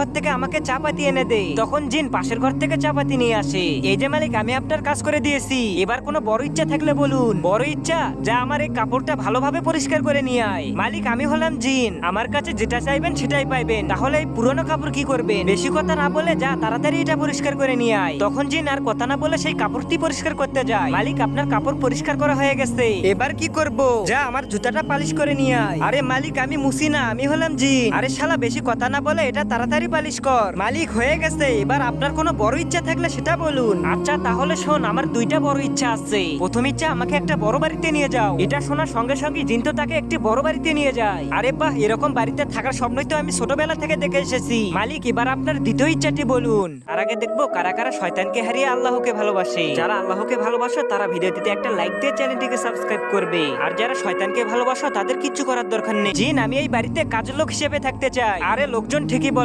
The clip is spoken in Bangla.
ঘর থেকে আমাকে চাপাতি এনে দেয়। তখন জিন পাশের ঘর থেকে চাপাতি নিয়ে আসে। এই যে মালিক, আমি আপনার কাজ করে দিয়েছি, এবার কোনো বড় ইচ্ছা থাকলে বলুন। বড় ইচ্ছা? যা আমার এই কাপড়টা ভালোভাবে পরিষ্কার করে নিয়ে আয়। মালিক, আমি হলাম জিন, আমার কাছে যেটা চাইবেন সেটাই পাইবেন। তাহলে এই পুরনো কাপড় কি করবেন? বেশি কথা না বলে যা তাড়াতাড়ি এটা পরিষ্কার করে নিয়ে আয়। তখন জিন আর কথা না বলে সেই কাপড়টি পরিষ্কার করতে যায়। মালিক, আপনার কাপড় পরিষ্কার করা হয়ে গেছে, এবার কি করব? যা আমার জুতাটা পালিশ করে নিয়ে আয়। আরে মালিক, আমি মুসি না, আমি হলাম জিন। আরে শালা, বেশি কথা না বলে এটা তাড়াতাড়ি পালিশ কর। মালিক, হয়ে গেছে, এবার আপনার কোনো বড় ইচ্ছা থাকলে সেটা বলুন। আচ্ছা তাহলে শোন, আমার দুইটা বড় ইচ্ছা আছে। প্রথম ইচ্ছা, আমাকে একটা বড় বাড়িতে নিয়ে যাও। এটা শোনার সঙ্গে সঙ্গে জিন তো তাকে একটি বড় বাড়িতে নিয়ে যায়। আরে বাহ, এরকম বাড়িতে থাকার স্বপ্নই তো আমি ছোটবেলা থেকে দেখে এসেছি। মালিক, এবার আপনার দ্বিতীয় ইচ্ছাটি বলুন। আর আগে দেখবো কারা কারা শয়তানকে হারিয়ে আল্লাহকে ভালোবাসে। যারা আল্লাহকে ভালোবাসো তারা ভিডিওটিতে একটা লাইক দিয়ে চ্যানেলটিকে সাবস্ক্রাইব করবে। আর যারা শয়তানকে ভালোবাসো তাদের কিচ্ছু করার দরকার নেই। জিন, আমি এই বাড়িতে কাজের লোক হিসেবে থাকতে চাই। আরে লোকজন ঠিকই বল।